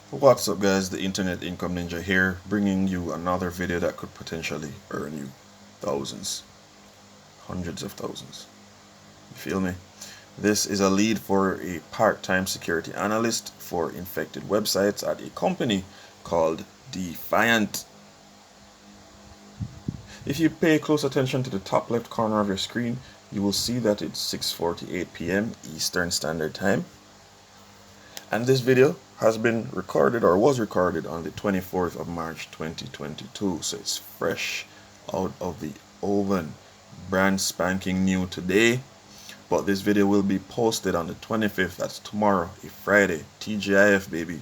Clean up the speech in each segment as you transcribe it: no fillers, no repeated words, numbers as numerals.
What's up guys, the Internet Income Ninja here, bringing you another video that could potentially earn you thousands, hundreds of thousands. You feel me? This is a lead for a part-time security analyst for infected websites at a company called Defiant. If you pay close attention to the top left corner of your screen, you will see that it's 6:48 p.m. Eastern Standard Time. And this video has been recorded or was recorded on the 24th of March 2022. So it's fresh out of the oven, brand spanking new today. But this video will be posted on the 25th, that's tomorrow, a Friday, TGIF baby.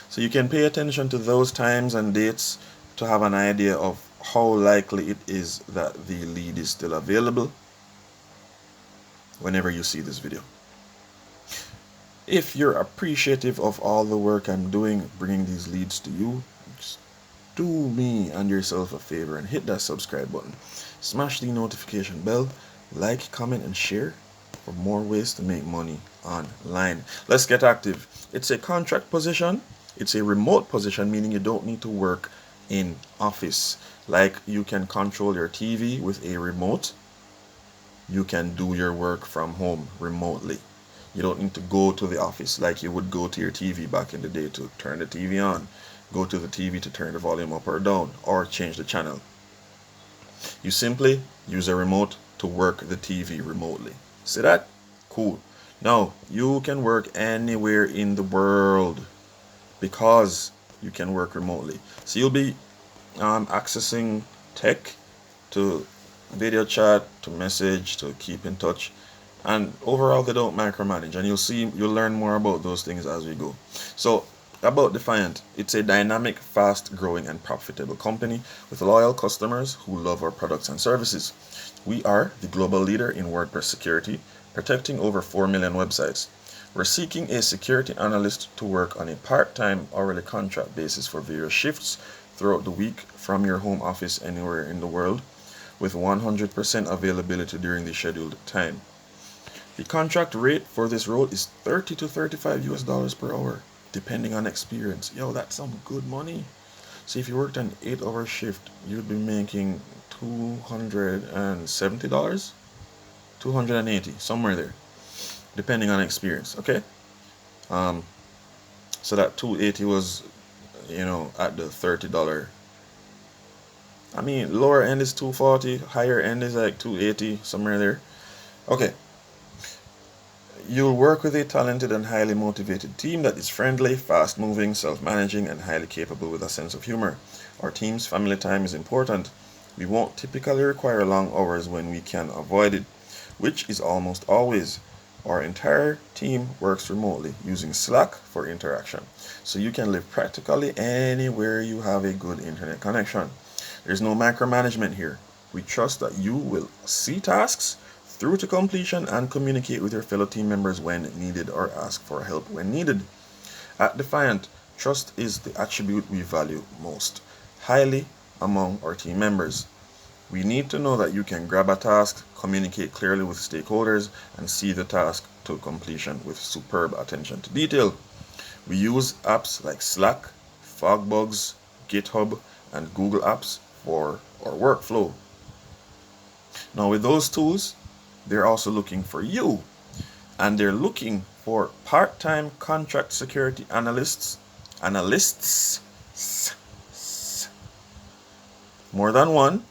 So you can pay attention to those times and dates to have an idea of how likely it is that the lead is still available whenever you see this video. If you're appreciative of all the work I'm doing bringing these leads to you, just do me and yourself a favor and hit that subscribe button. Smash the notification bell, like, comment, and share for more ways to make money online. Let's get active. It's a contract position. It's a remote position, meaning you don't need to work in office. Like you can control your TV with a remote. You can do your work from home remotely. You don't need to go to the office like you would go to your TV back in the day to turn the TV on, go to the TV to turn the volume up or down, or change the channel. You simply use a remote to work the TV remotely. See that? Cool. Now, you can work anywhere in the world because you can work remotely. So you'll be accessing tech to video chat, to message, to keep in touch. And overall, they don't micromanage, and you'll learn more about those things as we go. So about Defiant, it's a dynamic, fast growing and profitable company with loyal customers who love our products and services. We are the global leader in WordPress security, protecting over 4 million websites. We're seeking a security analyst to work on a part-time hourly contract basis for various shifts throughout the week from your home office anywhere in the world, with 100% availability during the scheduled time. The contract rate for this role is 30 to 35 US dollars per hour, depending on experience. Yo, that's some good money. So if you worked an 8-hour shift, you'd be making $270, 280, somewhere there, depending on experience. Okay. So that 280 was, at the $30. I mean, lower end is 240, higher end is like 280, somewhere there. Okay. You'll work with a talented and highly motivated team that is friendly, fast-moving, self-managing, and highly capable with a sense of humor. Our team's family time is important. We won't typically require long hours when we can avoid it, which is almost always. Our entire team works remotely using Slack for interaction, so you can live practically anywhere you have a good internet connection. There's no micromanagement here. We trust that you will see tasks through to completion and communicate with your fellow team members when needed or ask for help when needed. At Defiant, trust is the attribute we value most, highly among our team members. We need to know that you can grab a task, communicate clearly with stakeholders, and see the task to completion with superb attention to detail. We use apps like Slack, Fogbugs, GitHub, and Google Apps for our workflow. Now with those tools, they're also looking for you, and they're looking for part-time contract security analysts, more than one,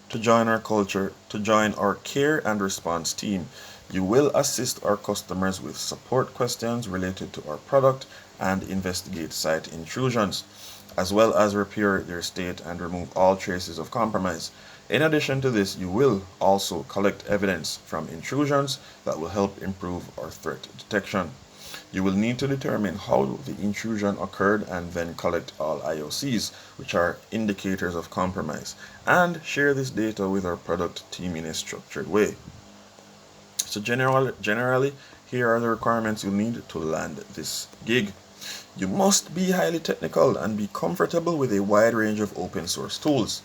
to join our culture, to join our care and response team. You will assist our customers with support questions related to our product and investigate site intrusions, as well as repair their state and remove all traces of compromise. In addition to this, you will also collect evidence from intrusions that will help improve our threat detection. You will need to determine how the intrusion occurred and then collect all IOCs, which are indicators of compromise, and share this data with our product team in a structured way. So generally, here are the requirements you'll need to land this gig. You must be highly technical and be comfortable with a wide range of open source tools.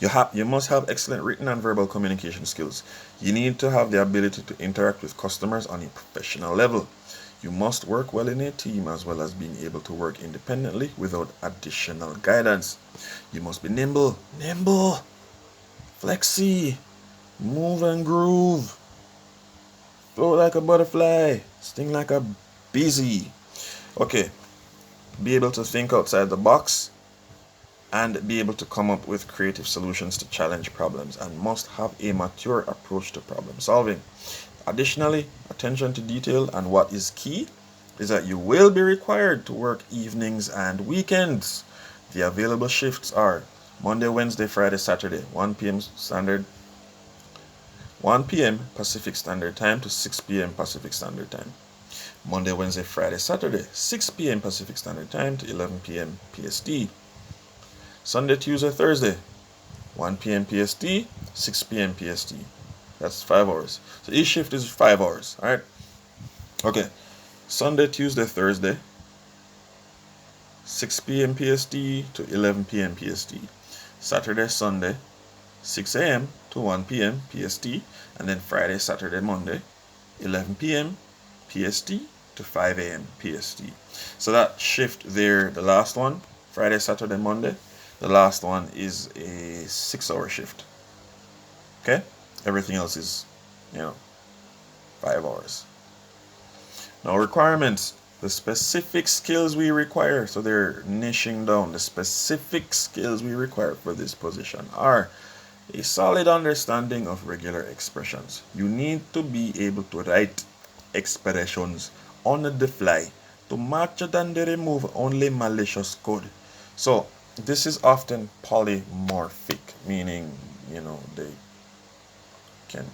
You must have excellent written and verbal communication skills. You need to have the ability to interact with customers on a professional level. You must work well in a team as well as being able to work independently without additional guidance. You must be nimble, flexy, move and groove, float like a butterfly, sting like a busy. Okay, be able to think outside the box and be able to come up with creative solutions to challenge problems, and must have a mature approach to problem solving. Additionally, attention to detail, and what is key is that you will be required to work evenings and weekends. The available shifts are Monday, Wednesday, Friday, Saturday, 1 p.m. standard 1 p.m. Pacific Standard Time to 6 p.m. Pacific Standard Time. Monday, Wednesday, Friday, Saturday, 6 p.m. Pacific Standard Time to 11 p.m. PST. Sunday, Tuesday, Thursday, 1 p.m. PST, 6 p.m. PST. That's 5 hours. So each shift is 5 hours. All right. Okay. Sunday, Tuesday, Thursday, 6 p.m. PST to 11 p.m. PST. Saturday, Sunday, 6 a.m. to 1 p.m. PST. And then Friday, Saturday, Monday, 11 p.m. PST to 5 a.m. PST. So that shift there, the last one, Friday, Saturday, Monday, the last one is a 6-hour shift. Okay? Everything else is, 5 hours. Now, requirements. The specific skills we require. So they're niching down. The specific skills we require for this position are a solid understanding of regular expressions. You need to be able to write expressions on the fly to match and remove only malicious code. So this is often polymorphic, meaning they can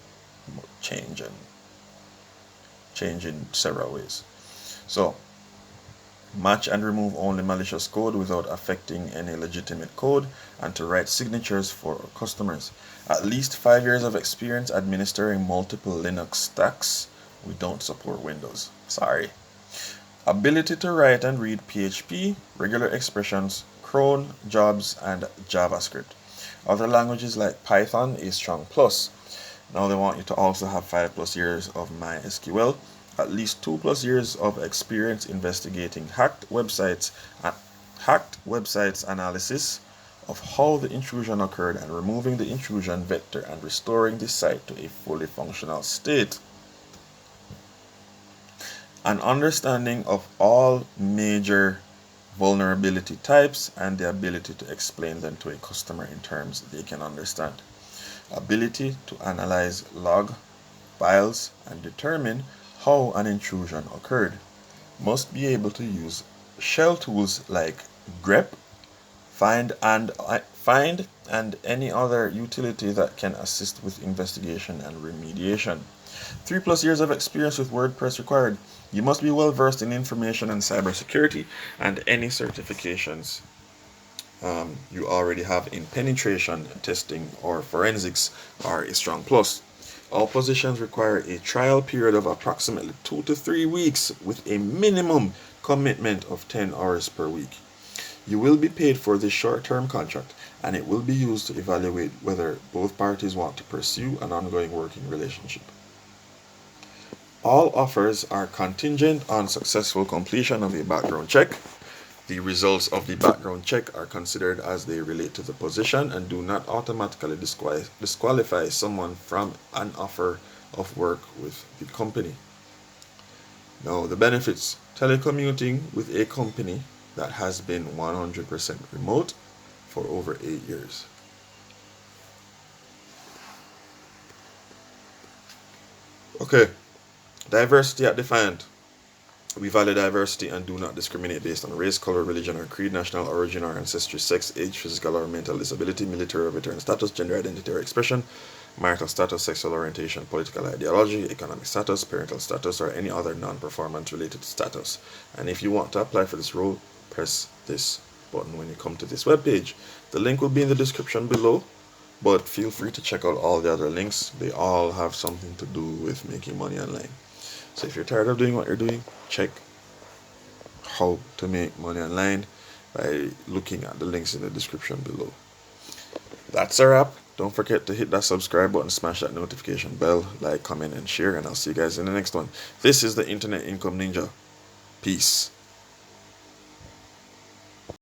change in several ways. So match and remove only malicious code without affecting any legitimate code, and to write signatures for customers. At least 5 years of experience administering multiple Linux stacks. We don't support Windows. Sorry. Ability to write and read PHP, regular expressions, cron, jobs, and JavaScript. Other languages like Python is strong plus. Now they want you to also have 5+ years of MySQL, at least 2+ years of experience investigating hacked websites analysis of how the intrusion occurred, and removing the intrusion vector and restoring the site to a fully functional state. An understanding of all major vulnerability types and the ability to explain them to a customer in terms they can understand. Ability to analyze log files and determine how an intrusion occurred. Must be able to use shell tools like grep, find and any other utility that can assist with investigation and remediation. 3+ years of experience with WordPress required. You must be well versed in information and cybersecurity, and any certifications you already have in penetration testing or forensics are a strong plus. All positions require a trial period of approximately 2 to 3 weeks with a minimum commitment of 10 hours per week. You will be paid for this short-term contract, and it will be used to evaluate whether both parties want to pursue an ongoing working relationship. All offers are contingent on successful completion of a background check. The results of the background check are considered as they relate to the position and do not automatically disqualify someone from an offer of work with the company. Now, the benefits: telecommuting with a company that has been 100% remote for over 8 years. Okay, diversity at Defiant. We value diversity and do not discriminate based on race, color, religion, or creed, national origin or ancestry, sex, age, physical or mental disability, military or veteran status, gender identity or expression, marital status, sexual orientation, political ideology, economic status, parental status, or any other non-performance related status. And if you want to apply for this role, press this button when you come to this webpage. The link will be in the description below, but feel free to check out all the other links. They all have something to do with making money online. So if you're tired of doing what you're doing, check how to make money online by looking at the links in the description below. That's a wrap. Don't forget to hit that subscribe button, smash that notification bell, like, comment, and share, and I'll see you guys in the next one. This is the Internet Income Ninja. Peace.